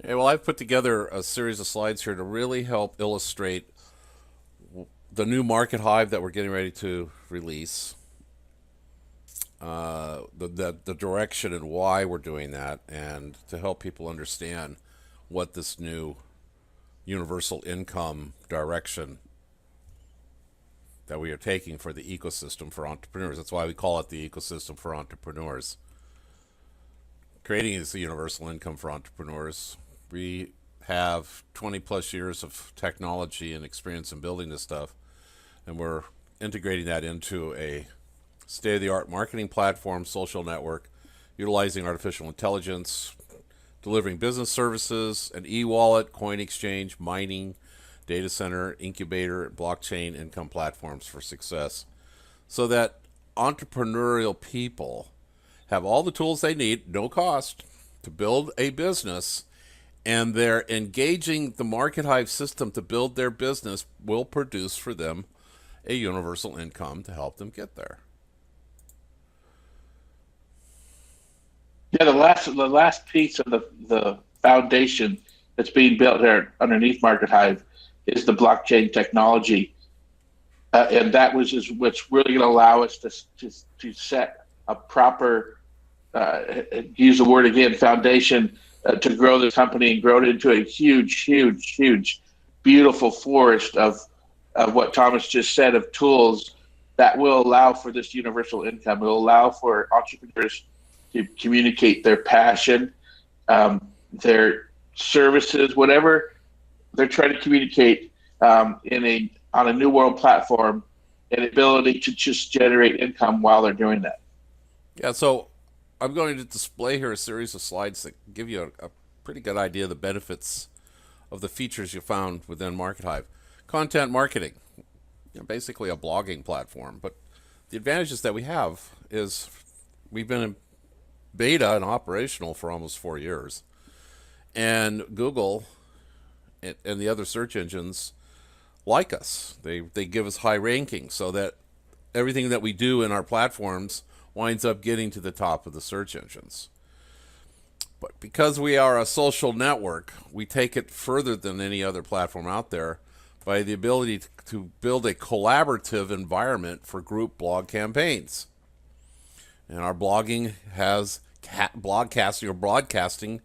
Yeah, well, I've put together a series of slides here to really help illustrate the new Markethive that we're getting ready to release, the direction and why we're doing that, and to help people understand what this new universal income direction that we are taking for the ecosystem for entrepreneurs. That's why we call it the ecosystem for entrepreneurs. Creating is the universal income for entrepreneurs. We have 20 plus years of technology and experience in building this stuff, and we're integrating that into a state-of-the-art marketing platform, social network, utilizing artificial intelligence, delivering business services, an e-wallet, coin exchange, mining, data center, incubator, blockchain income platforms for success, so that entrepreneurial people have all the tools they need, no cost, to build a business, and they're engaging the Markethive system to build their business will produce for them a universal income to help them get there. Yeah, the last piece of the foundation that's being built there underneath Markethive is the blockchain technology, and that was is what's really going to allow us to set a proper, use the word again, foundation to grow the company and grow it into a huge, huge, huge, beautiful forest of what Thomas just said of tools that will allow for this universal income. It will allow for entrepreneurs to communicate their passion, their services, whatever they're trying to communicate on a new world platform, and ability to just generate income while they're doing that. Yeah, so I'm going to display here a series of slides that give you a pretty good idea of the benefits of the features you found within Markethive. Content marketing, basically a blogging platform, but the advantages that we have is we've been in beta and operational for almost 4 years, and Google and the other search engines like us. They give us high rankings so that everything that we do in our platforms winds up getting to the top of the search engines. But because we are a social network, we take it further than any other platform out there by the ability to build a collaborative environment for group blog campaigns. And our blogging has broadcasting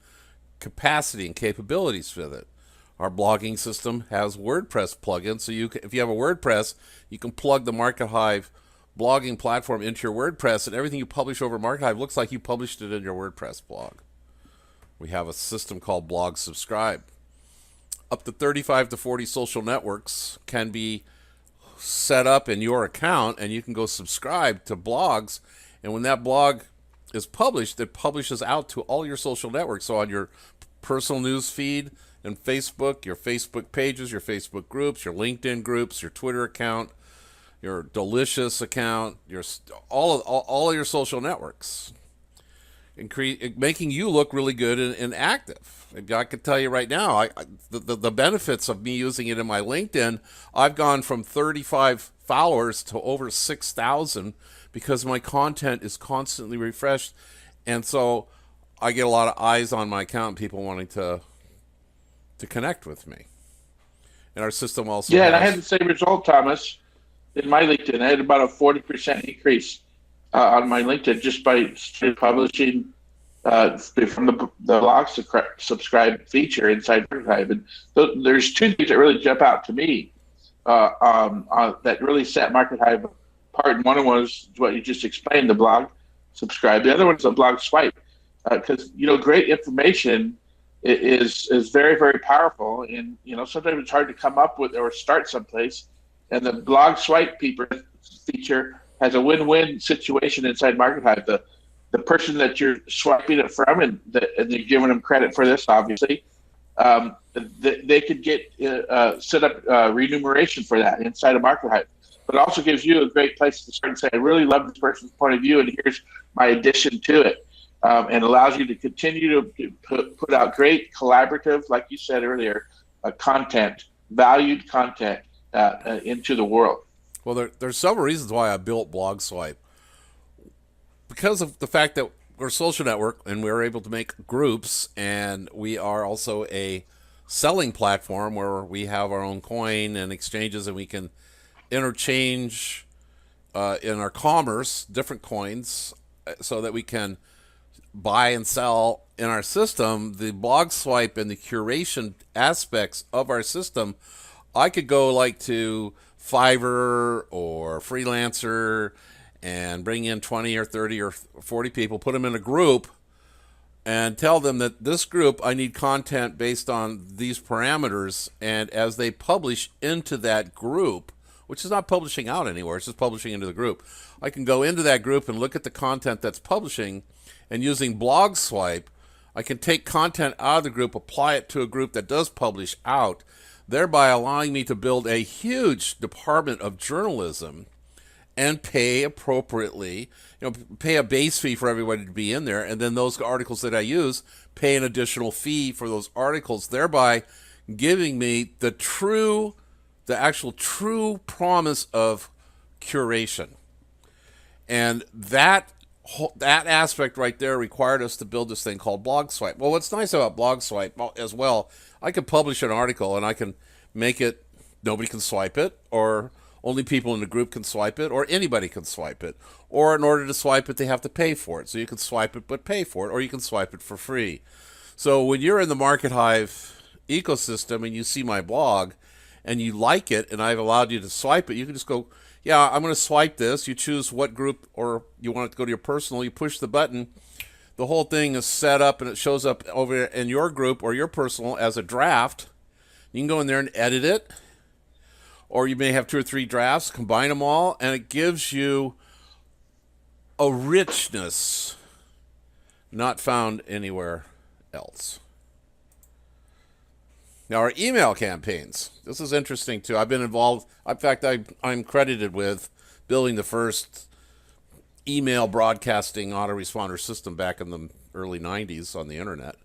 capacity and capabilities with it. Our blogging system has WordPress plugins, so if you have a WordPress, you can plug the Markethive blogging platform into your WordPress, and everything you publish over Markethive looks like you published it in your WordPress blog. We have a system called Blog Subscribe. Up to 35 to 40 social networks can be set up in your account, and you can go subscribe to blogs, and when that blog is published, it publishes out to all your social networks. So on your personal news feed and Facebook, your Facebook pages, your Facebook groups, your LinkedIn groups, your Twitter account, your Delicious account, all of your social networks, making you look really good and active. I can tell you right now, the benefits of me using it in my LinkedIn, I've gone from 35 followers to over 6,000 because my content is constantly refreshed, and so I get a lot of eyes on my account, people wanting to connect with me. And our system also Yeah, and I has. had the same result, Thomas, in my LinkedIn. I had about a 40% increase on my LinkedIn just by publishing from the blog subscribe feature inside Archive. And there's two things that really jump out to me that really set Markethive apart. And one was what you just explained, the blog subscribe. The other one's the blog swipe, because great information is very, very powerful, and sometimes it's hard to come up with or start someplace. And the blog swipe feature has a win-win situation inside Markethive. The person that you're swiping it from, and you're giving them credit for this, obviously, they could get set up remuneration for that inside of Markethive. But it also gives you a great place to start and say, I really love this person's point of view, and here's my addition to it. And allows you to continue to put out great collaborative, like you said earlier, content, valued content into the world. Well, there's several reasons why I built Blog Swipe. Because of the fact that we're a social network, and we're able to make groups, and we are also a selling platform where we have our own coin and exchanges, and we can interchange in our commerce different coins so that we can buy and sell in our system. The blog swipe and the curation aspects of our system, I could go like to Fiverr or Freelancer and bring in 20 or 30 or 40 people, put them in a group, and tell them that this group, I need content based on these parameters. And as they publish into that group, which is not publishing out anywhere, it's just publishing into the group, I can go into that group and look at the content that's publishing, and using blog swipe, I can take content out of the group, apply it to a group that does publish out, thereby allowing me to build a huge department of journalism and pay appropriately, pay a base fee for everybody to be in there, and then those articles that I use, pay an additional fee for those articles, thereby giving me the actual true promise of curation. And that aspect right there required us to build this thing called Blog Swipe. Well, what's nice about Blog Swipe as well, I can publish an article and I can make it, nobody can swipe it, or only people in the group can swipe it, or anybody can swipe it. Or in order to swipe it, they have to pay for it. So you can swipe it but pay for it, or you can swipe it for free. So when you're in the Markethive ecosystem and you see my blog and you like it and I've allowed you to swipe it, you can just go, yeah, I'm going to swipe this. You choose what group, or you want it to go to your personal. You push the button. The whole thing is set up and it shows up over in your group or your personal as a draft. You can go in there and edit it. Or you may have 2 or 3 drafts, combine them all, and it gives you a richness not found anywhere else. Now, our email campaigns. This is interesting, too. I've been involved. In fact, I'm credited with building the first email broadcasting autoresponder system back in the early 90s on the internet.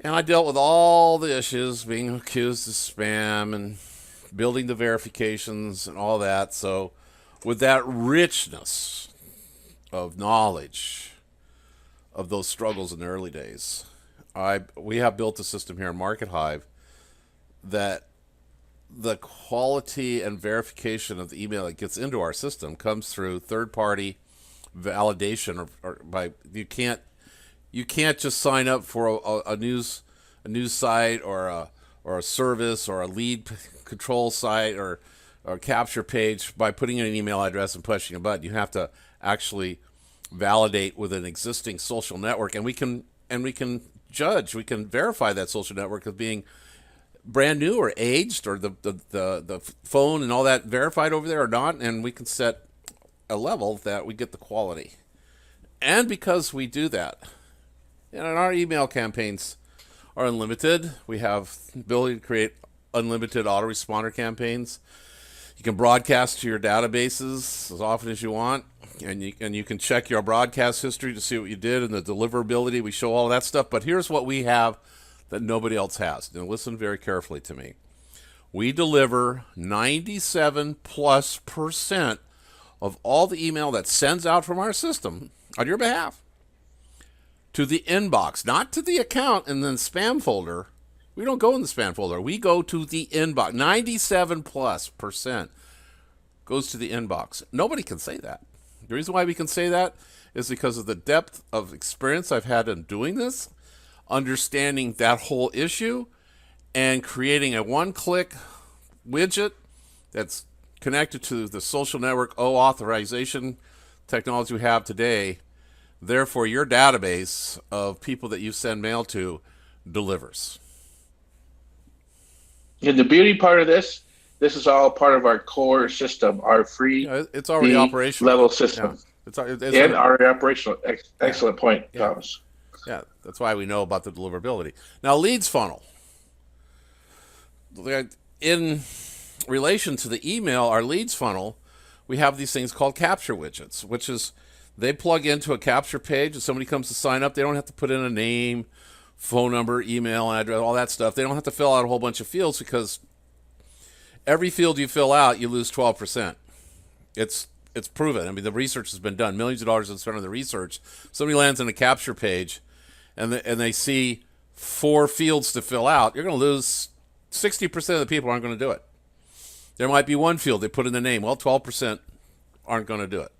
And I dealt with all the issues, being accused of spam and building the verifications and all that. So with that richness of knowledge of those struggles in the early days, we have built a system here in Markethive that the quality and verification of the email that gets into our system comes through third-party validation, or by you can't just sign up for a news site or a service or a lead control site or a capture page by putting in an email address and pushing a button. You have to actually validate with an existing social network, and we can judge, we can verify that social network as being brand new or aged, or the phone and all that verified over there or not, and we can set a level that we get the quality. And because we do that, and our email campaigns are unlimited. We have the ability to create unlimited autoresponder campaigns. You can broadcast to your databases as often as you want, and you can check your broadcast history to see what you did and the deliverability. We show all that stuff. But here's what we have that nobody else has. Now listen very carefully to me. We deliver 97+% of all the email that sends out from our system on your behalf to the inbox, not to the account and then spam folder. We don't go in the spam folder. We go to the inbox. 97+% goes to the inbox. Nobody can say that. The reason why we can say that is because of the depth of experience I've had in doing this, understanding that whole issue, and creating a one-click widget that's connected to the social network authorization technology we have today. Therefore, your database of people that you send mail to delivers. And the beauty part of this is all part of our core system, our free it's already operational level system. Yeah. It's already operational. Excellent point, Thomas. Yeah, that's why we know about the deliverability. Now, leads funnel. In relation to the email, our leads funnel, we have these things called capture widgets, which is they plug into a capture page. If somebody comes to sign up, they don't have to put in a name, phone number, email address, all that stuff. They don't have to fill out a whole bunch of fields, because every field you fill out, you lose 12%. It's It's proven. I mean, the research has been done. Millions of dollars have been spent on the research. Somebody lands on a capture page, and they see 4 fields to fill out. You're going to lose 60% of the people aren't going to do it. There might be one field they put in the name. Well, 12% aren't going to do it.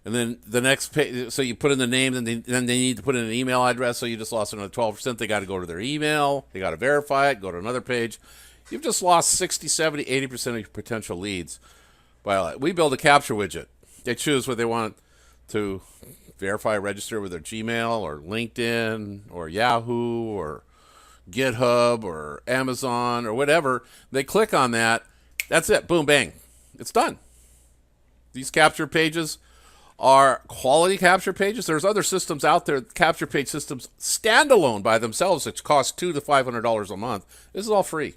And then the next page, so you put in the name, and then they need to put in an email address, so you just lost another 12%. They got to go to their email. They got to verify it, go to another page. You've just lost 60, 70, 80% of your potential leads. We build a capture widget. They choose what they want to verify, register with their Gmail or LinkedIn or Yahoo or GitHub or Amazon or whatever. They click on that. That's it. Boom, bang. It's done. These capture pages are quality capture pages. There's other systems out there, capture page systems, standalone by themselves, which cost $200 to $500 a month. This is all free.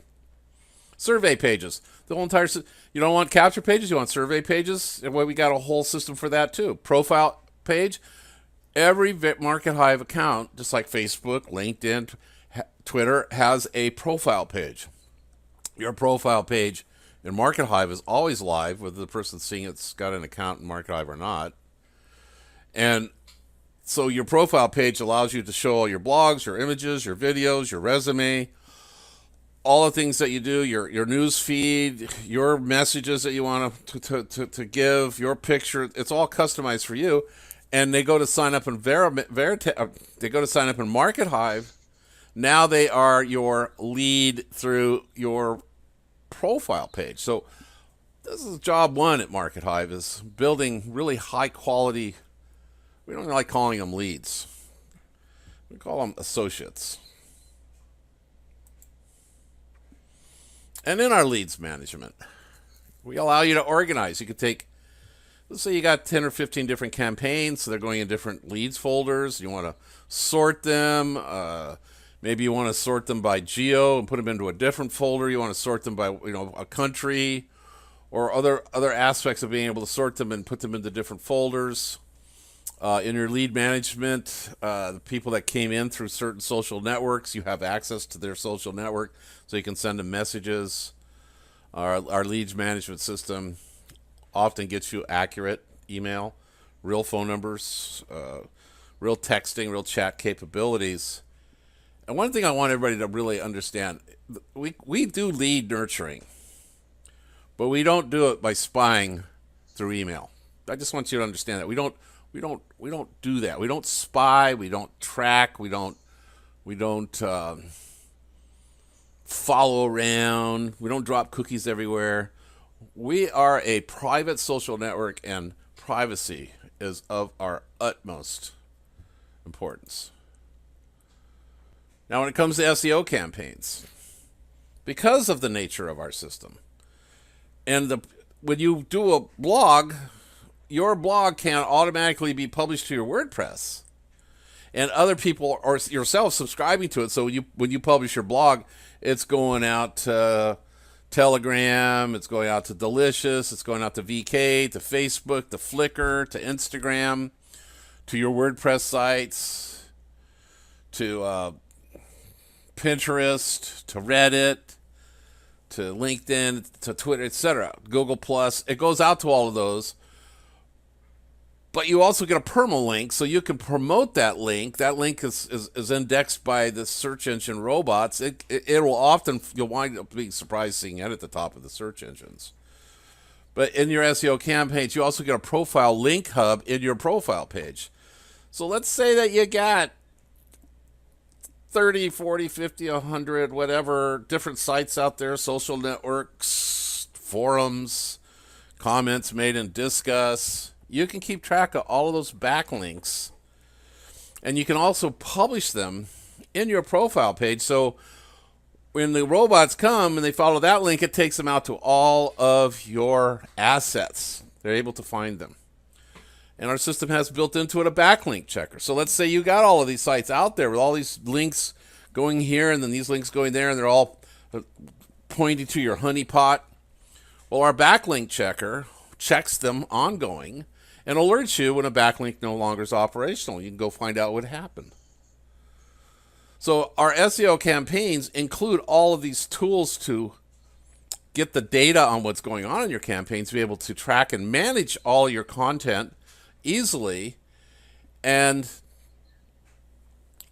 Survey pages. The whole entire, you don't want capture pages, you want survey pages. And we got a whole system for that too. Profile page. Every Markethive account, just like Facebook, LinkedIn, Twitter, has a profile page. Your profile page in Markethive is always live, whether the person seeing it's got an account in Markethive or not. And so your profile page allows you to show all your blogs, your images, your videos, your resume, all the things that you do, your news feed, your messages that you want to give, your picture. It's all customized for you. And they go to sign up in they go to sign up in Markethive. Now they are your lead through your profile page. So this is job one at Markethive, is building really high quality. We don't like calling them leads. We call them associates. And in our leads management, we allow you to organize. You could take, let's say you got 10 or 15 different campaigns, so they're going in different leads folders. You want to sort them. Maybe you want to sort them by geo and put them into a different folder. You want to sort them by, a country, or other aspects of being able to sort them and put them into different folders. In your lead management, the people that came in through certain social networks, you have access to their social network, so you can send them messages. Our leads management system often gets you accurate email, real phone numbers, real texting, real chat capabilities. And one thing I want everybody to really understand, we do lead nurturing, but we don't do it by spying through email. I just want you to understand that we don't do that. We don't spy. We don't track. We don't follow around. We don't drop cookies everywhere. We are a private social network, and privacy is of our utmost importance. Now, when it comes to SEO campaigns, because of the nature of our system, and when you do a blog, your blog can automatically be published to your WordPress, and other people or yourself subscribing to it. So when you publish your blog, it's going out to Telegram, it's going out to Delicious, it's going out to VK, to Facebook, to Flickr, to Instagram, to your WordPress sites, to Pinterest, to Reddit, to LinkedIn, to Twitter, etc., Google Plus. It goes out to all of those. But you also get a permalink, so you can promote that link. That link is indexed by the search engine robots. It will often, you'll wind up being surprised seeing it at the top of the search engines. But in your SEO campaigns, you also get a profile link hub in your profile page. So let's say that you got 30, 40, 50, 100, whatever, different sites out there, social networks, forums, comments made in Discuss. You can keep track of all of those backlinks, and you can also publish them in your profile page. So when the robots come and they follow that link, it takes them out to all of your assets. They're able to find them. And our system has built into it a backlink checker. So let's say you got all of these sites out there with all these links going here and then these links going there, and they're all pointing to your honeypot. Well, our backlink checker checks them ongoing and alerts you when a backlink no longer is operational. You can go find out what happened. So our SEO campaigns include all of these tools to get the data on what's going on in your campaigns, be able to track and manage all your content easily, and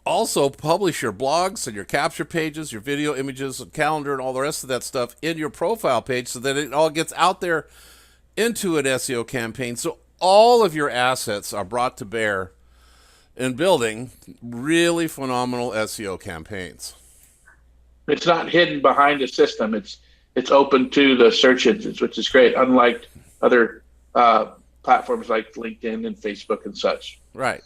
also publish your blogs and your capture pages, your video images and calendar and all the rest of that stuff in your profile page so that it all gets out there into an SEO campaign. So all of your assets are brought to bear in building really phenomenal SEO campaigns. It's not hidden behind a system. It's open to the search engines, which is great, unlike other platforms like LinkedIn and Facebook and such. Right.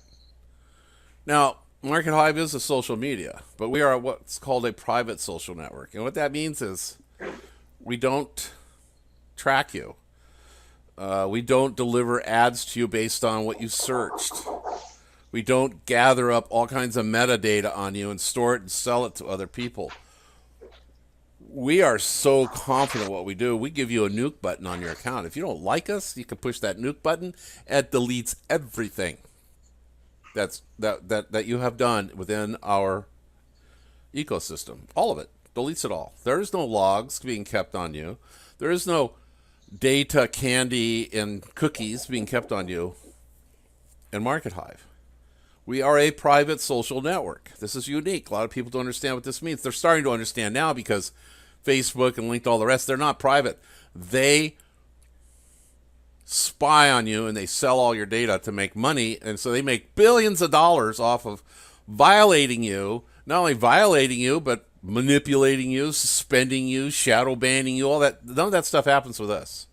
Now, Markethive is a social media, but we are what's called a private social network. And what that means is we don't track you. We don't deliver ads to you based on what you searched. We don't gather up all kinds of metadata on you and store it and sell it to other people. We are so confident what we do. We give you a nuke button on your account. If you don't like us, you can push that nuke button. It deletes everything that you have done within our ecosystem. All of it. Deletes it all. There is no logs being kept on you. There is no data, candy, and cookies being kept on you in Markethive. We are a private social network. This is unique. A lot of people don't understand what this means. They're starting to understand now because Facebook and LinkedIn, all the rest, they're not private. They spy on you and they sell all your data to make money. And so they make billions of dollars off of violating you, not only violating you, but manipulating you, suspending you, shadow banning you, all that. None of that stuff happens with us.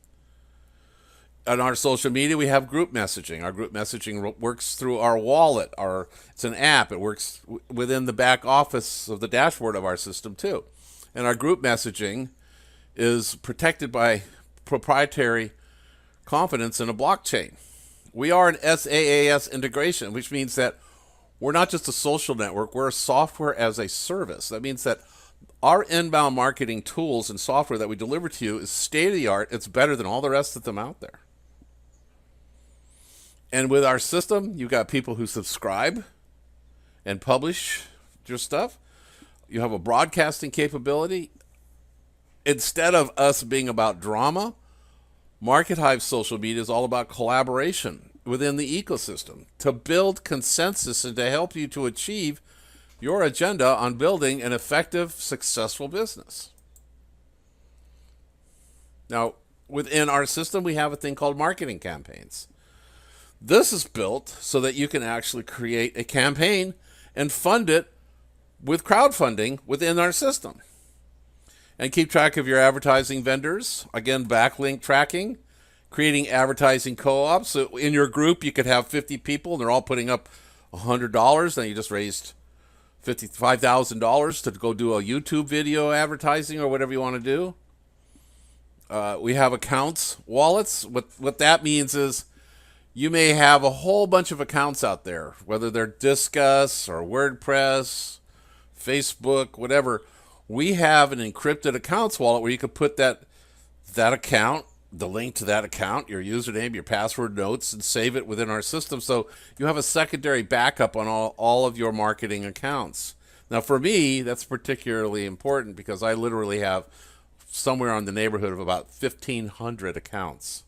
On our social media, we have group messaging. Our group messaging works through our wallet. It's an app. It works within the back office of the dashboard of our system too. And our group messaging is protected by proprietary confidence in a blockchain. We are an SaaS integration, which means that we're not just a social network. We're a software as a service. That means that our inbound marketing tools and software that we deliver to you is state-of-the-art. It's better than all the rest of them out there. And with our system, you've got people who subscribe and publish your stuff. You have a broadcasting capability. Instead of us being about drama, Markethive social media is all about collaboration within the ecosystem to build consensus and to help you to achieve your agenda on building an effective, successful business. Now, within our system, we have a thing called marketing campaigns. This is built so that you can actually create a campaign and fund it with crowdfunding within our system. And keep track of your advertising vendors. Again, backlink tracking, creating advertising co-ops. So in your group, you could have 50 people and they're all putting up $100. Then you just raised $55,000 to go do a YouTube video advertising or whatever you want to do. We have accounts, wallets. What that means is you may have a whole bunch of accounts out there, whether they're Disqus or WordPress, Facebook, whatever. We have an encrypted accounts wallet where you could put that account, the link to that account, your username, your password notes, and save it within our system. So you have a secondary backup on all of your marketing accounts. Now, for me, that's particularly important because I literally have somewhere on the neighborhood of about 1,500 accounts.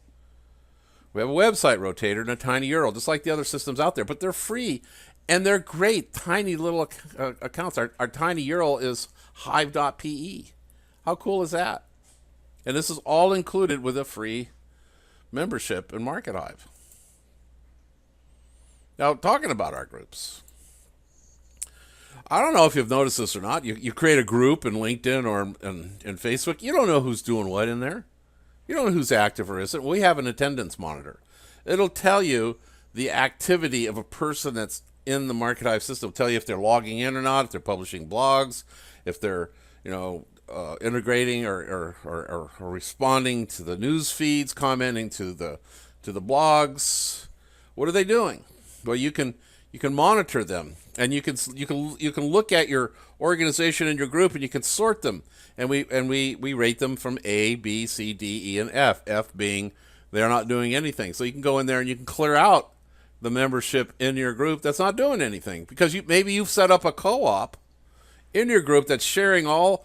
We have a website, Rotator, and a tiny URL, just like the other systems out there, but they're free and they're great, tiny little accounts. Our tiny URL is hive.pe. How cool is that? And this is all included with a free membership in Markethive. Now, talking about our groups, I don't know if you've noticed this or not. You create a group in LinkedIn or in Facebook. You don't know who's doing what in there. You don't know who's active or isn't. We have an attendance monitor. It'll tell you the activity of a person that's in the Markethive system. It'll tell you if they're logging in or not, if they're publishing blogs, if they're integrating or responding to the news feeds, commenting to the blogs. What are they doing? Well, you can monitor them, and you can look at your organization and your group, and you can sort them, and we rate them from A, B, C, D, E, and F. F being they're not doing anything. So you can go in there and you can clear out the membership in your group that's not doing anything because maybe you've set up a co-op in your group that's sharing all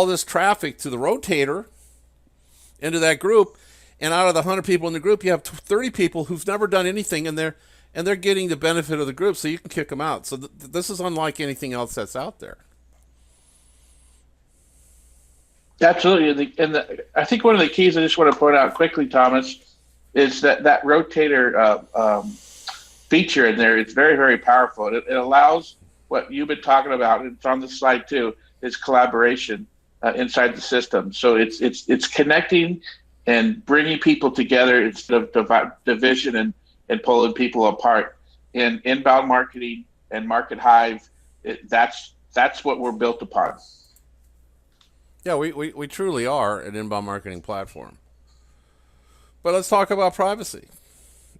this traffic to the Rotator, into that group, and out of the 100 people in the group, you have 30 people who've never done anything, and they're getting the benefit of the group, so you can kick them out. So this is unlike anything else that's out there. Absolutely. I think one of the keys I just want to point out quickly, Thomas, is that Rotator feature in there is very, very powerful. It allows what you've been talking about, and it's on the slide too, is collaboration inside the system. So it's connecting and bringing people together instead of division and pulling people apart. In inbound marketing and Markethive, that's what we're built upon. Yeah, we truly are an inbound marketing platform. But let's talk about privacy.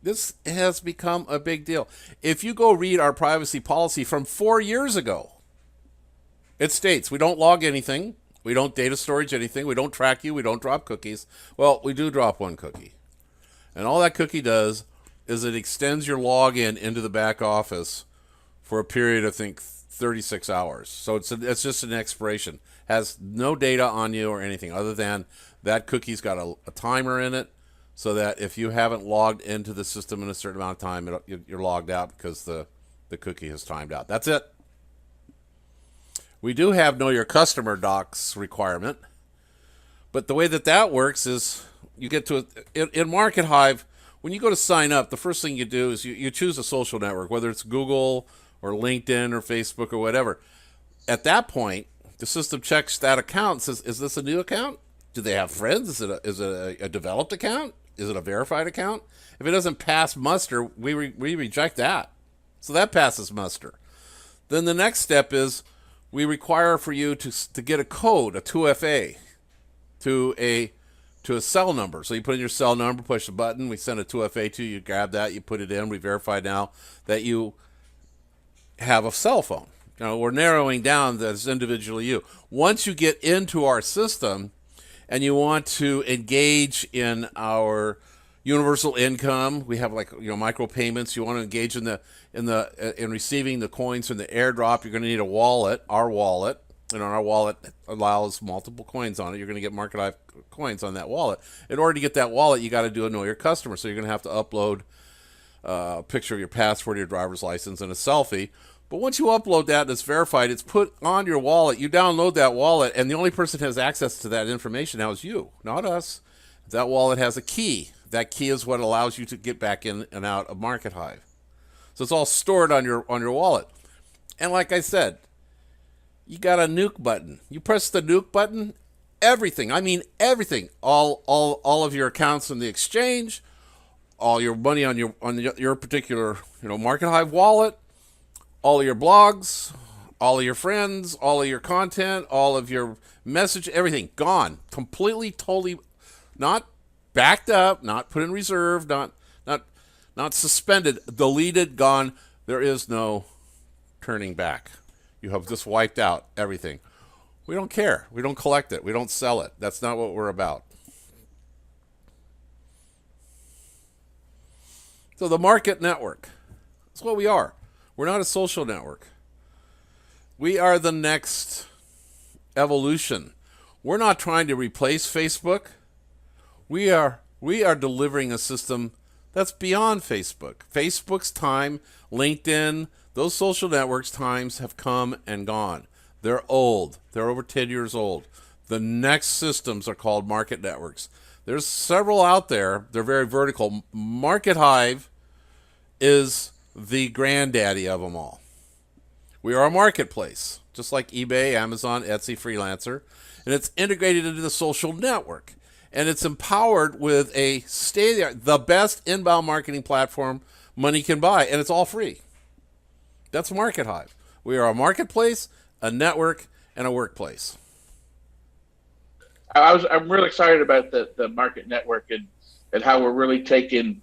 This has become a big deal. If you go read our privacy policy from 4 years ago, it states we don't log anything, we don't data storage anything, we don't track you, we don't drop cookies. Well, we do drop one cookie. And all that cookie does is it extends your login into the back office for a period of, I think, 36 hours. So it's just an expiration. Has no data on you or anything other than that cookie's got a timer in it, so that if you haven't logged into the system in a certain amount of time, you're logged out because the cookie has timed out. That's it. We do have know your customer docs requirement, but the way that works is you get to in Markethive, when you go to sign up, the first thing you do is you choose a social network, whether it's Google or LinkedIn or Facebook or whatever. At that point, the system checks that account and says, is this a new account? Do they have friends? Is it a developed account? Is it a verified account? If it doesn't pass muster, we reject that. So that passes muster. Then the next step is we require for you to get a code, a 2FA, to a cell number. So you put in your cell number, push the button, we send a 2FA to you, you grab that, you put it in, we verify now that you have a cell phone. You know, we're narrowing down that's individually you. Once you get into our system and you want to engage in our universal income, we have micropayments. You want to engage in receiving the coins from the Airdrop. You're going to need a wallet, our wallet, and our wallet allows multiple coins on it. You're going to get Markethive coins on that wallet. In order to get that wallet, you got to do a know your customer. So you're going to have to upload a picture of your passport, your driver's license, and a selfie. But once you upload that and it's verified, it's put on your wallet. You download that wallet, and the only person who has access to that information now is you, not us. That wallet has a key. That key is what allows you to get back in and out of Markethive. So it's all stored on your wallet. And like I said, you got a nuke button. You press the nuke button, everything. I mean everything. All of your accounts in the exchange, all your money on your particular Markethive wallet, all of your blogs, all of your friends, all of your content, all of your message, everything gone. Completely, totally, not backed up, not put in reserve, not suspended, deleted, gone. There is no turning back. You have just wiped out everything. We don't care. We don't collect it. We don't sell it. That's not what we're about. So the market network, that's what we are. We're not a social network. We are the next evolution. We're not trying to replace Facebook. We are delivering a system that's beyond Facebook. Facebook's time, LinkedIn, those social networks' times have come and gone. They're old. They're over 10 years old. The next systems are called market networks. There's several out there. They're very vertical. Markethive is the granddaddy of them all. We are a marketplace, just like eBay, Amazon, Etsy, Freelancer, and it's integrated into the social network. And it's empowered with a state-of-the-art, the best inbound marketing platform money can buy, and it's all free. That's Markethive. We are a marketplace, a network, and a workplace. I'm really excited about the market network and how we're really taking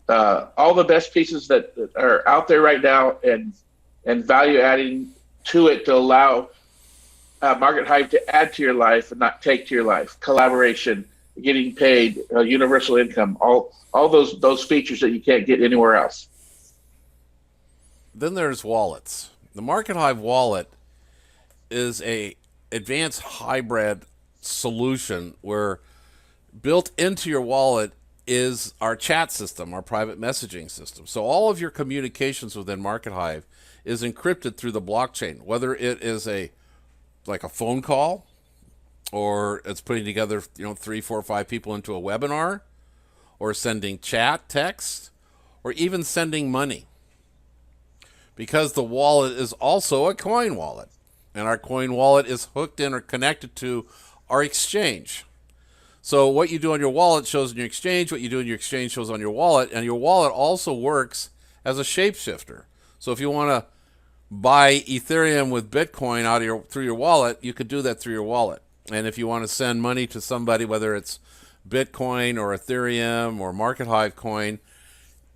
all the best pieces that are out there right now and value adding to it to allow Markethive to add to your life and not take to your life. Collaboration, getting paid, universal income, all those features that you can't get anywhere else. Then there's wallets. The Markethive wallet is a advanced hybrid solution where Built into your wallet is our chat system, our private messaging system. So all of your communications within Markethive is encrypted through the blockchain, whether it is like a phone call, or it's putting together 3, 4, 5 people into a webinar, or sending chat, text, or even sending money. Because the wallet is also a coin wallet, and our coin wallet is hooked in or connected to our exchange. So what you do on your wallet shows in your exchange, what you do in your exchange shows on your wallet, and your wallet also works as a shapeshifter. So if you want to buy Ethereum with Bitcoin through your wallet, you could do that through your wallet. And if you want to send money to somebody, whether it's Bitcoin or Ethereum or Markethive coin,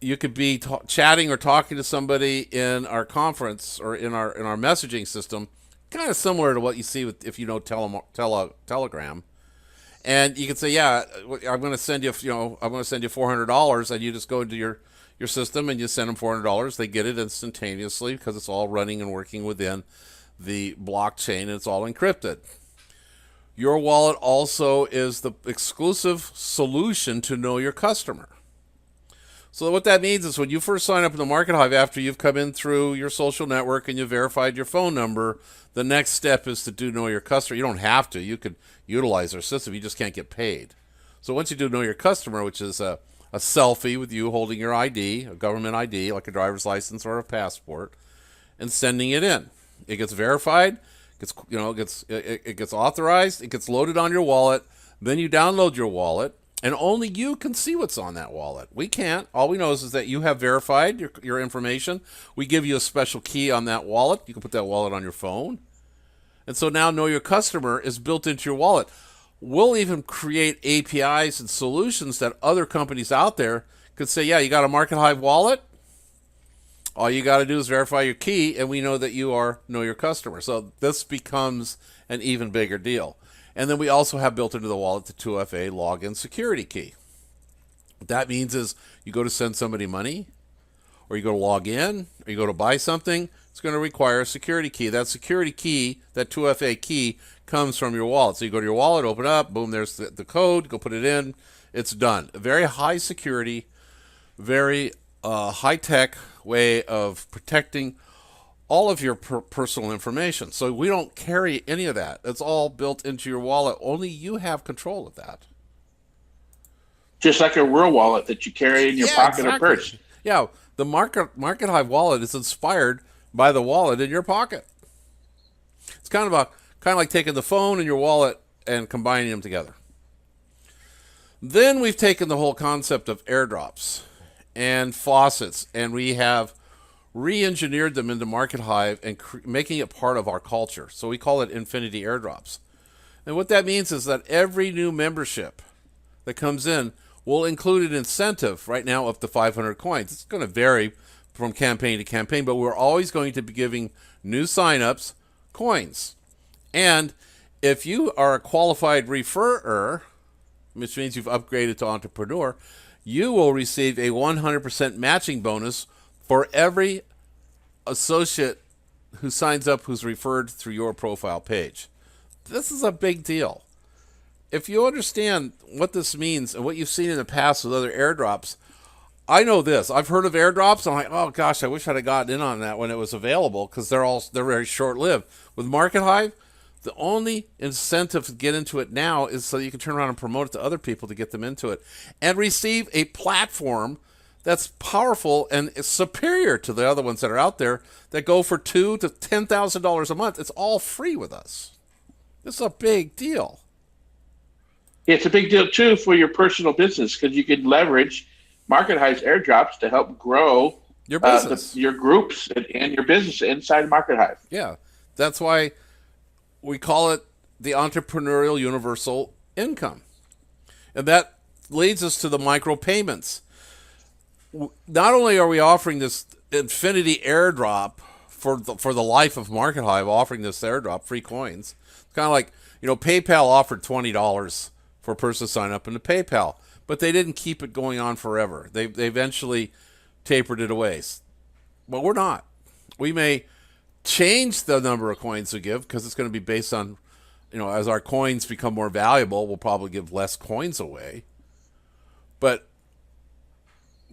you could be chatting or talking to somebody in our conference or in our messaging system, kind of similar to what you see if you know Telegram. And you can say, yeah, I'm going to send you, I'm going to send you $400, and you just go into your system and you send them $400. They get it instantaneously because it's all running and working within the blockchain, and it's all encrypted. Your wallet also is the exclusive solution to know your customer. So what that means is when you first sign up in the Markethive, after you've come in through your social network and you've verified your phone number, the next step is to do know your customer. You don't have to. You could utilize our system. You just can't get paid. So once you do know your customer, which is a selfie with you holding your ID, a government ID, like a driver's license or a passport, and sending it in. It gets verified, it gets authorized, it gets loaded on your wallet, then you download your wallet, and only you can see what's on that wallet. We can't. All we know is that you have verified your information. We give you a special key on that wallet. You can put that wallet on your phone. And so now Know Your Customer is built into your wallet. We'll even create APIs and solutions that other companies out there could say, yeah, you got a Markethive wallet? All you got to do is verify your key, and we know that you Know Your Customer. So this becomes an even bigger deal. And then we also have built into the wallet the 2FA login security key. What that means is you go to send somebody money, or you go to log in, or you go to buy something, it's going to require a security key. That security key, that 2FA key, comes from your wallet. So you go to your wallet, open up, boom, there's the code, go put it in, it's done. A very high security, very high-tech way of protecting all of your personal information. So we don't carry any of that. It's all built into your wallet. Only you have control of that. Just like a real wallet that you carry in your pocket exactly. or purse. Yeah, the Markethive wallet is inspired by the wallet in your pocket. It's kind of like taking the phone and your wallet and combining them together. Then we've taken the whole concept of airdrops and faucets, and we have re-engineered them into Markethive and making it part of our culture. So we call it Infinity Airdrops. And what that means is that every new membership that comes in will include an incentive, right now up to 500 coins. It's going to vary from campaign to campaign, but we're always going to be giving new signups coins. And if you are a qualified referrer, which means you've upgraded to entrepreneur, you will receive a 100% matching bonus for every associate who signs up who's referred through your profile page. This is a big deal. If you understand what this means and what you've seen in the past with other airdrops, I know this. I've heard of airdrops. I'm like, oh gosh, I wish I'd have gotten in on that when it was available, because they're very short-lived. With Markethive, the only incentive to get into it now is so you can turn around and promote it to other people to get them into it and receive a platform that's powerful and is superior to the other ones that are out there that go for $2,000 to $10,000 a month. It's all free with us. This is a big deal. It's a big deal too for your personal business, because you can leverage Markethive's airdrops to help grow your business, your groups and your business inside Markethive. Yeah, that's why we call it the entrepreneurial universal income, and that leads us to the micropayments. Not only are we offering this infinity airdrop for the life of Markethive, offering this airdrop, free coins. It's kind of like, PayPal offered $20 for a person to sign up into PayPal, but they didn't keep it going on forever. They eventually tapered it away. But we're not. We may change the number of coins we give because it's going to be based on as our coins become more valuable, we'll probably give less coins away. But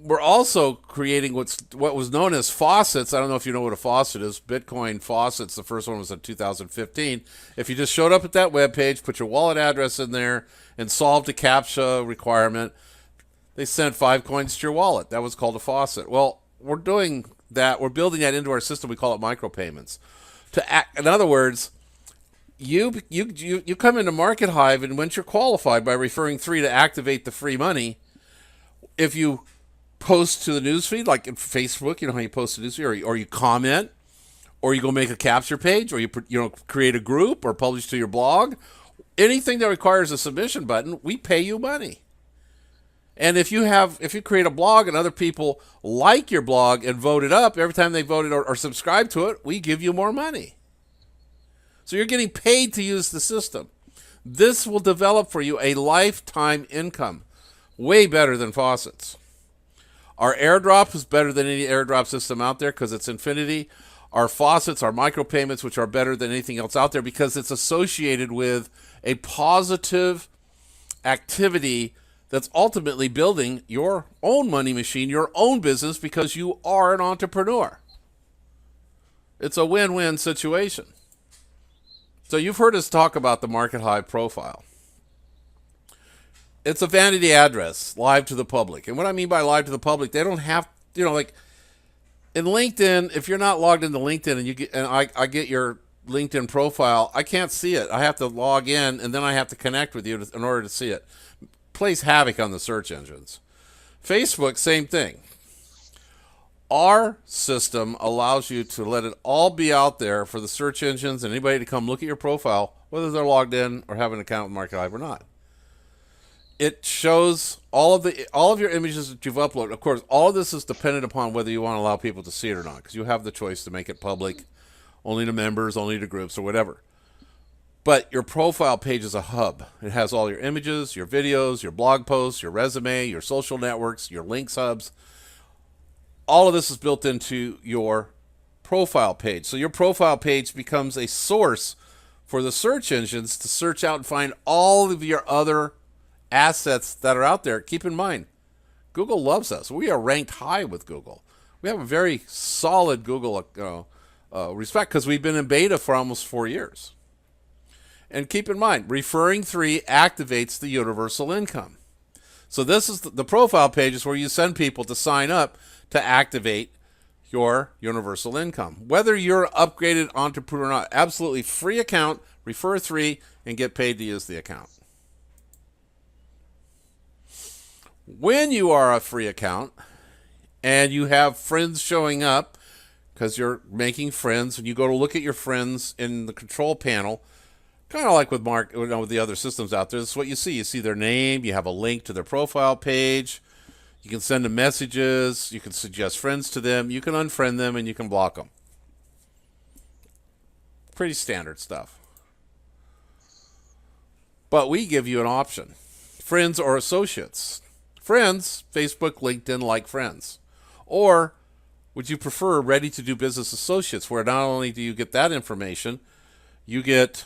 we're also creating what was known as faucets. I don't know if you know what a faucet is. Bitcoin faucets, the first one was in 2015. If you just showed up at that webpage, put your wallet address in there, and solved a CAPTCHA requirement, they sent 5 coins to your wallet. That was called a faucet. Well, we're doing that. We're building that into our system. We call it micropayments. In other words, you come into Markethive, and once you're qualified by referring 3 to activate the free money, if you post to the newsfeed, like in Facebook, how you post to newsfeed, or you comment, or you go make a capture page, or you create a group, or publish to your blog, anything that requires a submission button, we pay you money. And if you create a blog and other people like your blog and vote it up, every time they voted or subscribe to it, we give you more money. So you're getting paid to use the system. This will develop for you a lifetime income, way better than faucets. Our Airdrop is better than any Airdrop system out there because it's infinity. Our faucets, our micropayments, which are better than anything else out there because it's associated with a positive activity that's ultimately building your own money machine, your own business, because you are an entrepreneur. It's a win-win situation. So you've heard us talk about the Markethive profile. It's a vanity address, live to the public. And what I mean by live to the public, they don't have, like in LinkedIn, if you're not logged into LinkedIn and I get your LinkedIn profile, I can't see it. I have to log in, and then I have to connect with you in order to see it. Plays havoc on the search engines. Facebook, same thing. Our system allows you to let it all be out there for the search engines and anybody to come look at your profile, whether they're logged in or have an account with Markethive or not. It shows all of your images that you've uploaded. Of course, all of this is dependent upon whether you want to allow people to see it or not, because you have the choice to make it public, only to members, only to groups, or whatever. But your profile page is a hub. It has all your images, your videos, your blog posts, your resume, your social networks, your links hubs. All of this is built into your profile page. So your profile page becomes a source for the search engines to search out and find all of your other assets that are out there. Keep in mind, Google loves us. We are ranked high with Google. We have a very solid Google respect because we've been in beta for almost 4 years. And keep in mind, referring 3 activates the universal income. So this is the profile page is where you send people to sign up to activate your universal income. Whether you're an upgraded entrepreneur or not, absolutely free account, refer 3, and get paid to use the account. When you are a free account and you have friends showing up because you're making friends and you go to look at your friends in the control panel, kind of like with with the other systems out there, this is what you see. You see their name, you have a link to their profile page, you can send them messages, you can suggest friends to them, you can unfriend them, and you can block them. Pretty standard stuff. But we give you an option. Friends or associates. Friends, Facebook, LinkedIn, like friends. Or would you prefer ready-to-do business associates, where not only do you get that information, you get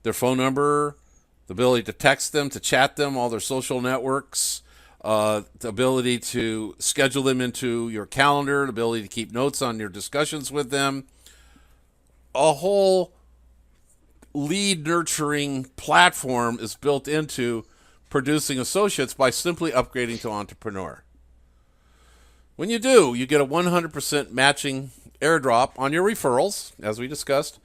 their phone number, the ability to text them, to chat them, all their social networks, the ability to schedule them into your calendar, the ability to keep notes on your discussions with them. A whole lead nurturing platform is built into producing associates by simply upgrading to entrepreneur. When you do, you get a 100% matching airdrop on your referrals, as we discussed.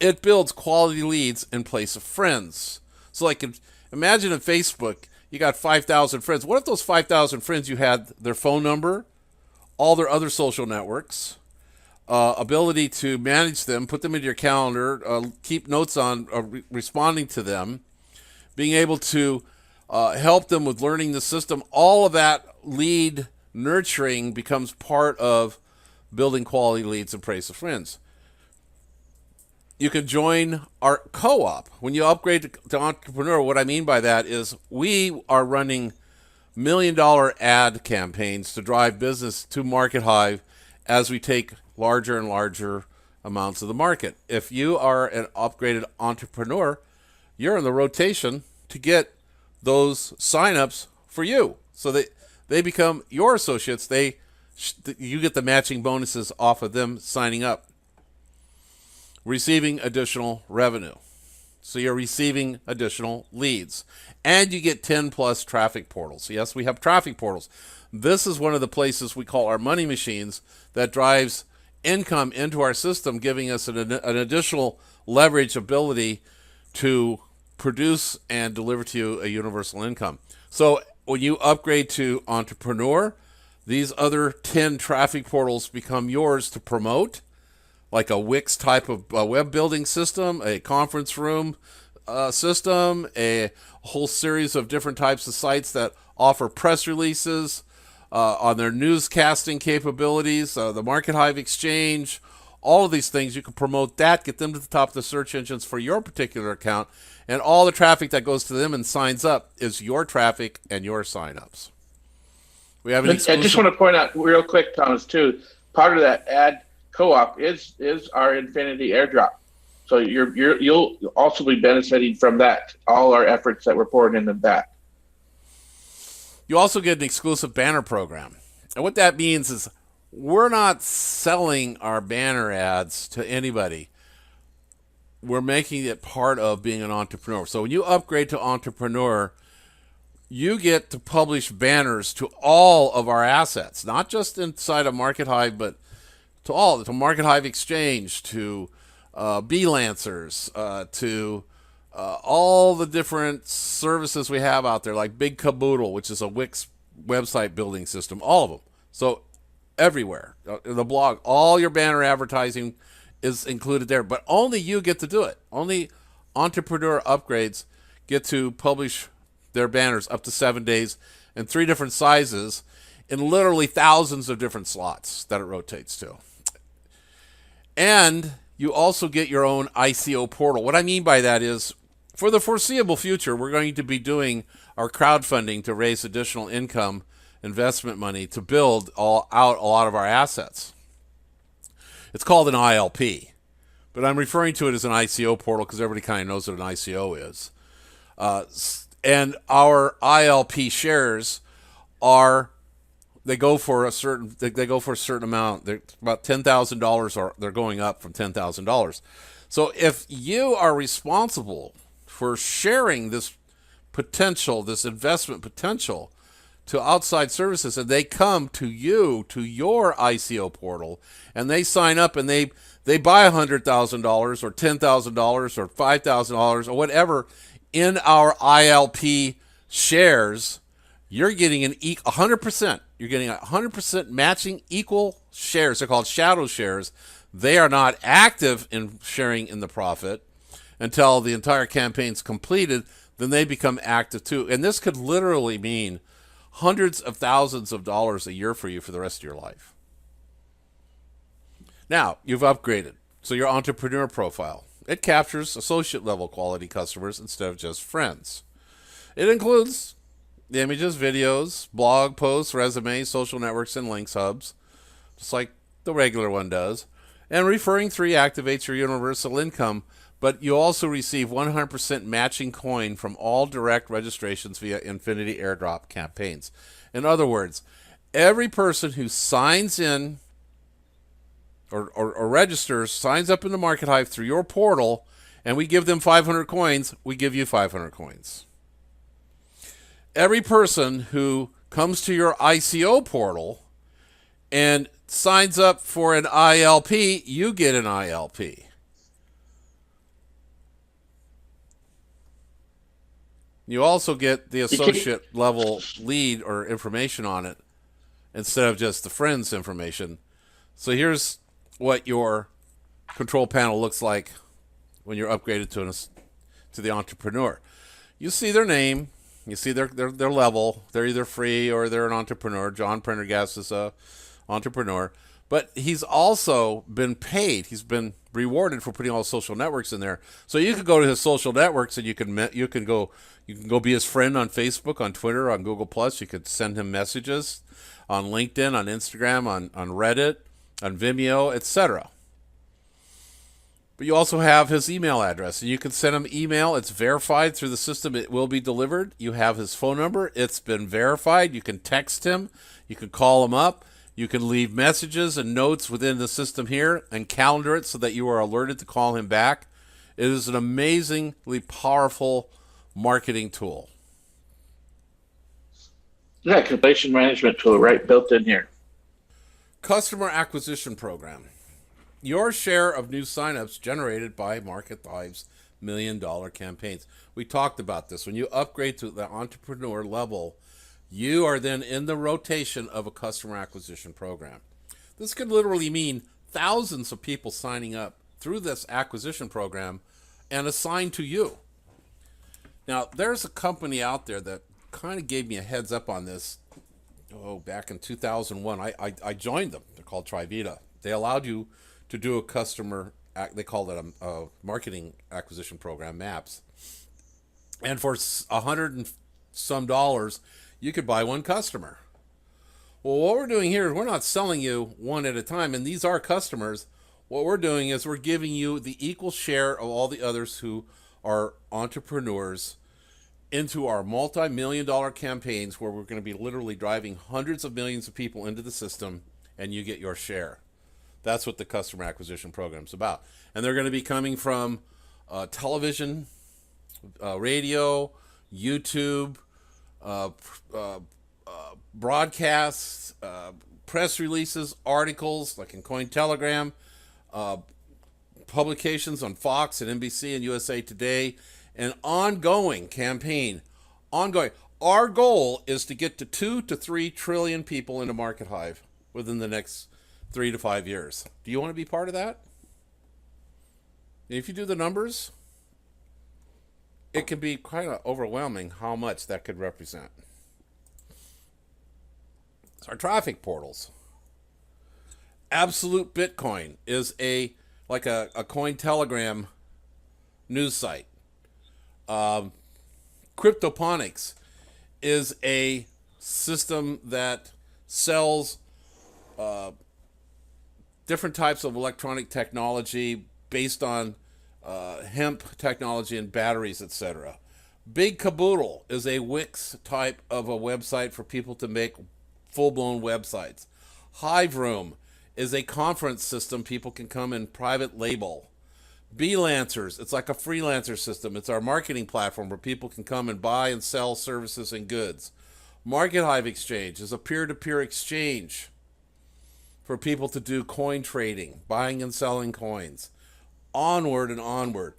It builds quality leads in place of friends. So like, imagine in Facebook, you got 5,000 friends. What if those 5,000 friends, you had their phone number, all their other social networks, ability to manage them, put them into your calendar, keep notes on responding to them, being able to help them with learning the system. All of that lead nurturing becomes part of building quality leads in place of friends. You can join our co-op. When you upgrade to entrepreneur, what I mean by that is we are running $1 million ad campaigns to drive business to Markethive as we take larger and larger amounts of the market. If you are an upgraded entrepreneur, you're in the rotation to get those signups for you. So they become your associates. You get the matching bonuses off of them signing up, receiving additional revenue. So you're receiving additional leads, and you get 10 plus traffic portals. Yes, we have traffic portals. This is one of the places we call our money machines that drives income into our system, giving us an additional leverage ability to produce and deliver to you a universal income. So when you upgrade to Entrepreneur, these other 10 traffic portals become yours to promote, like a Wix type of web building system, a conference room system, a whole series of different types of sites that offer press releases on their newscasting capabilities, the Markethive exchange, all of these things. You can promote that, get them to the top of the search engines for your particular account, and all the traffic that goes to them and signs up is your traffic and your signups. We have an exclusive... I just want to point out real quick, Thomas, too, part of that ad co-op is our Infinity Airdrop. So you'll also be benefiting from that, all our efforts that we're pouring into that. You also get an exclusive banner program. And what that means is we're not selling our banner ads to anybody. We're making it part of being an entrepreneur. So when you upgrade to Entrepreneur, you get to publish banners to all of our assets, not just inside of Markethive, but to Markethive Exchange, to B-Lancers, to all the different services we have out there, like Big Caboodle, which is a Wix website building system, all of them. So everywhere, the blog, all your banner advertising is included there, but only you get to do it. Only Entrepreneur upgrades get to publish their banners up to 7 days in 3 different sizes in literally thousands of different slots that it rotates to. And you also get your own ICO portal. What I mean by that is, for the foreseeable future, we're going to be doing our crowdfunding to raise additional income, investment money to build out a lot of our assets. It's called an ILP, but I'm referring to it as an ICO portal because everybody kind of knows what an ICO is. And our ILP shares they go for a certain amount. They're about $10,000, or they're going up from $10,000. So if you are responsible for sharing this potential, this investment potential to outside services, and they come to you, to your ICO portal, and they sign up and they buy $100,000 or $10,000 or $5,000 or whatever in our ILP shares, you're getting 100%. You're getting 100% matching equal shares. They're called shadow shares. They are not active in sharing in the profit until the entire campaign's completed. Then they become active too. And this could literally mean hundreds of thousands of dollars a year for you for the rest of your life. Now, you've upgraded. So your entrepreneur profile, it captures associate level quality customers instead of just friends. It includes the images, videos, blog posts, resumes, social networks, and links hubs, just like the regular one does. And referring 3 activates your universal income, but you also receive 100% matching coin from all direct registrations via Infinity Airdrop campaigns. In other words, every person who signs in or registers, signs up in the Markethive through your portal, and we give them 500 coins, we give you 500 coins. Every person who comes to your ICO portal and signs up for an ILP, you get an ILP. You also get the associate level lead or information on it instead of just the friends information. So here's what your control panel looks like when you're upgraded to the Entrepreneur. You see their name. You see their level. They're either free or they're an entrepreneur. John Prendergast is a entrepreneur. But he's also been paid. He's been rewarded for putting all the social networks in there. So you can go to his social networks and you can go be his friend on Facebook, on Twitter, on Google+. You could send him messages on LinkedIn, on Instagram, on Reddit, on Vimeo, etc. But you also have his email address, and you can send him email. It's verified through the system. It will be delivered. You have his phone number. It's been verified. You can text him. You can call him up. You can leave messages and notes within the system here and calendar it so that you are alerted to call him back. It is an amazingly powerful marketing tool. Yeah, completion management tool, right, built in here. Customer acquisition program. Your share of new signups generated by Markethive's $1 million campaigns. We talked about this. When you upgrade to the entrepreneur level, you are then in the rotation of a customer acquisition program. This could literally mean thousands of people signing up through this acquisition program and assigned to you. Now, there's a company out there that kind of gave me a heads up on this. Back in 2001, I joined them. They're called Trivita. They allowed you to do a customer, they called it a marketing acquisition program, MAPS. And for $100 and some, you could buy one customer. Well, what we're doing here is we're not selling you one at a time, and these are customers. What we're doing is we're giving you the equal share of all the others who are entrepreneurs into our multi-million-dollar campaigns where we're going to be literally driving hundreds of millions of people into the system, and you get your share. That's what the customer acquisition program is about. And they're going to be coming from television, radio, YouTube, broadcasts, press releases, articles like in Cointelegram, publications on Fox and NBC and USA Today, an ongoing campaign. Our goal is to get to 2 to 3 trillion people into Markethive within the next 3 to 5 years. Do you want to be part of that? If you do the numbers, it can be kind of overwhelming how much that could represent. So our traffic portals. Absolute Bitcoin is a Cointelegram news site. Cryptoponics is a system that sells different types of electronic technology based on hemp technology and batteries, etc. Big Caboodle is a Wix type of a website for people to make full-blown websites. Hive Room is a conference system people can come and private label. Beelancers, it's like a freelancer system. It's our marketing platform where people can come and buy and sell services and goods. Markethive Exchange is a peer-to-peer exchange for people to do coin trading, buying and selling coins. Onward and onward.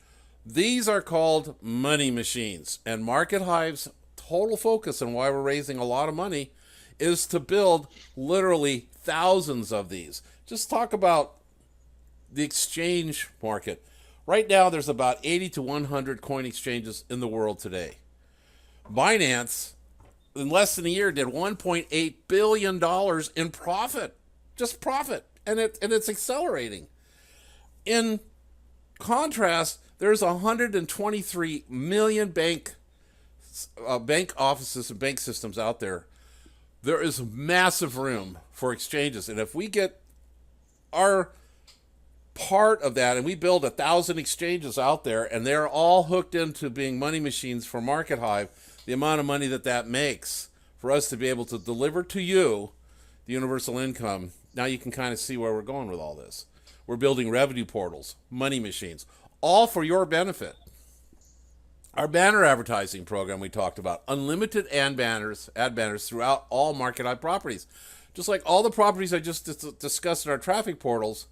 These are called money machines. And Markethive's total focus and why we're raising a lot of money is to build literally thousands of these. Just talk about the exchange market. Right now, there's about 80 to 100 coin exchanges in the world today. Binance, in less than a year, did $1.8 billion in profit. Just profit. And it's accelerating. In contrast, there's 123 million bank offices and bank systems out there. There is massive room for exchanges. And if we get our part of that and we build 1,000 exchanges out there and they're all hooked into being money machines for Markethive, the amount of money that makes for us to be able to deliver to you the universal income, now you can kind of see where we're going with all this. We're building revenue portals, money machines, all for your benefit. Our banner advertising program we talked about, unlimited ad banners throughout all Markethive properties. Just like all the properties I just discussed in our traffic portals,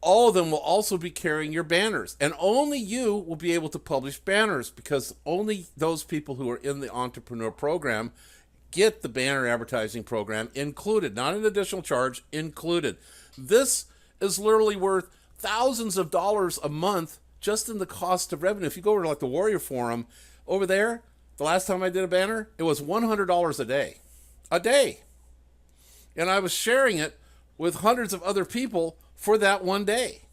all of them will also be carrying your banners. And only you will be able to publish banners because only those people who are in the entrepreneur program get the banner advertising program included, not an additional charge, included. This is literally worth thousands of dollars a month just in the cost of revenue. If you go over to like the Warrior Forum over there, the last time I did a banner, it was $100 a day. A day. And I was sharing it with hundreds of other people for that one day.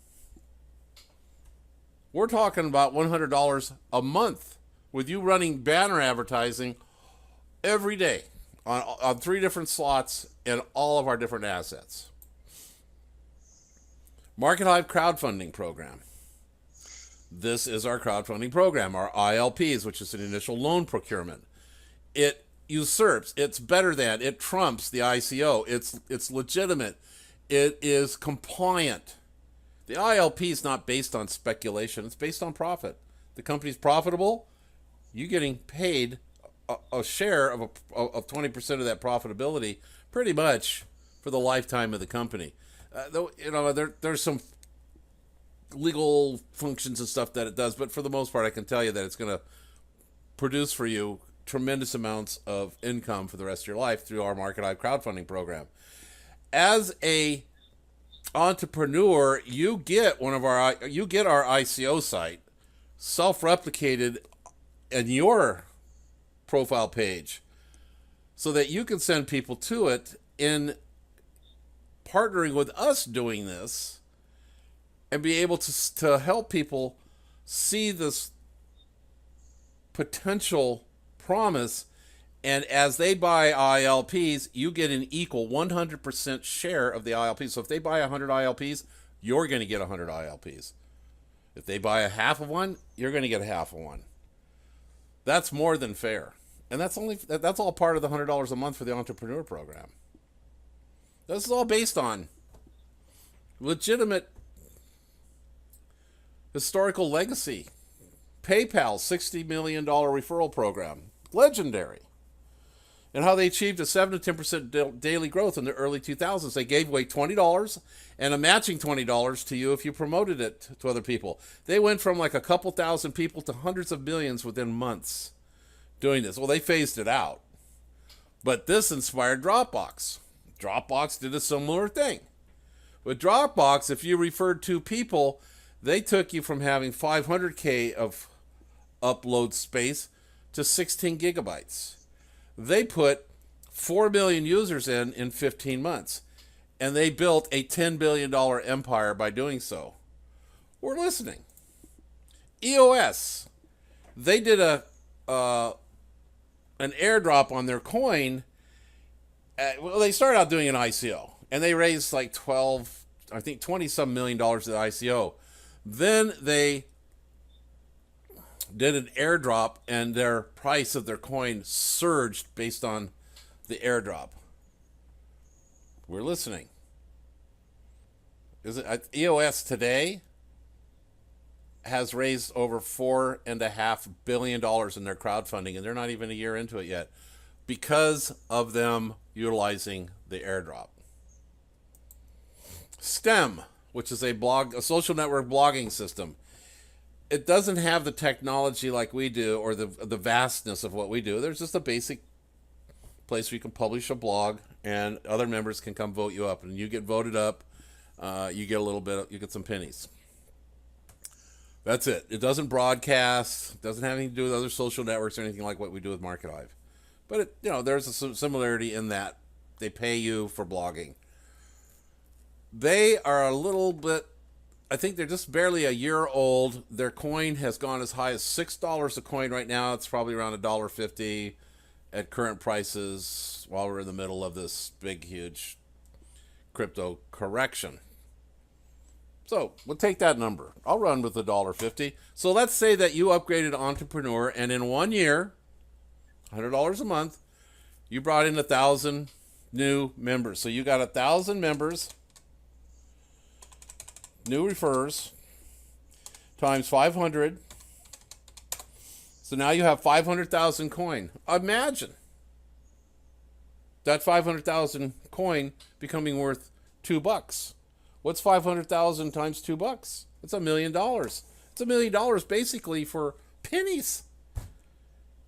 We're talking about $100 a month with you running banner advertising every day on 3 different slots in all of our different assets. Markethive Crowdfunding Program. This is our crowdfunding program, our ILPs, which is an initial loan procurement. It usurps, it's better than, it trumps the ICO. It's legitimate. It is compliant. The ILP is not based on speculation. It's based on profit. The company's profitable. You're getting paid a share of 20% of that profitability pretty much for the lifetime of the company. Though, there's some legal functions and stuff that it does, but for the most part, I can tell you that it's going to produce for you tremendous amounts of income for the rest of your life through our Markethive crowdfunding program. As a entrepreneur, you get our ICO site self-replicated in your profile page so that you can send people to it. In partnering with us doing this and be able to help people see this potential promise, and as they buy ILPs, you get an equal 100% share of the ILPs. So if they buy 100 ILPs, you're going to get 100 ILPs. If they buy a half of one, you're going to get a half of one. That's more than fair. And that's all part of the $100 a month for the entrepreneur program. This is all based on legitimate historical legacy. PayPal's $60 million referral program, legendary. And how they achieved a 7 to 10% daily growth in the early 2000s. They gave away $20 and a matching $20 to you if you promoted it to other people. They went from like a couple thousand people to hundreds of millions within months doing this. Well, they phased it out. But this inspired Dropbox. Dropbox did a similar thing. With Dropbox, if you referred to people, they took you from having 500K of upload space to 16 gigabytes. They put 4 million users in 15 months, and they built a $10 billion empire by doing so. We're listening. EOS, they did an airdrop on their coin. They started out doing an ICO, and they raised like 20 some million dollars at the ICO. Then they did an airdrop, and their price of their coin surged based on the airdrop. We're listening. EOS today has raised over $4.5 billion in their crowdfunding, and they're not even a year into it yet because of them utilizing the airdrop. STEM, which is a social network blogging system. It doesn't have the technology like we do, or the vastness of what we do. There's just a basic place where you can publish a blog, and other members can come vote you up, and you get voted up. You get you get some pennies. That's it. It doesn't broadcast. It doesn't have anything to do with other social networks or anything like what we do with Markethive. But there's a similarity in that they pay you for blogging. They are a little bit, I think they're just barely a year old. Their coin has gone as high as $6 a coin right now. It's probably around $1.50 at current prices while we're in the middle of this big, huge crypto correction. So we'll take that number. I'll run with $1.50. So let's say that you upgraded Entrepreneur, and in 1 year, $100 a month, you brought in 1,000 new members. So you got 1,000 members, new refers, times 500. So now you have 500,000 coin. Imagine that 500,000 coin becoming worth $2. What's 500,000 times $2? It's $1 million. It's $1 million basically for pennies.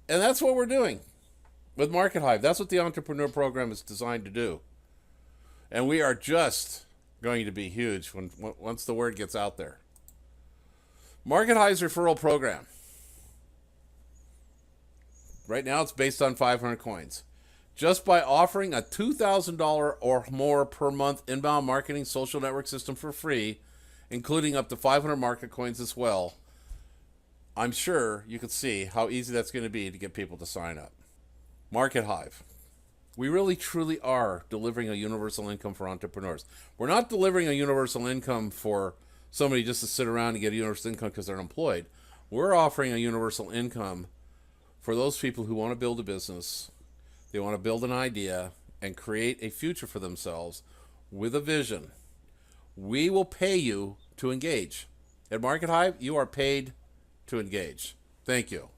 And that's what we're doing with Markethive. That's what the Entrepreneur Program is designed to do. And we are just going to be huge once the word gets out there. Markethive's referral program. Right now it's based on 500 coins. Just by offering a $2,000 or more per month inbound marketing social network system for free, including up to 500 market coins as well, I'm sure you can see how easy that's going to be to get people to sign up. Markethive. We really truly are delivering a universal income for entrepreneurs. We're not delivering a universal income for somebody just to sit around and get a universal income because they're unemployed. We're offering a universal income for those people who want to build a business, they want to build an idea and create a future for themselves with a vision. We will pay you to engage. At Markethive, you are paid to engage. Thank you.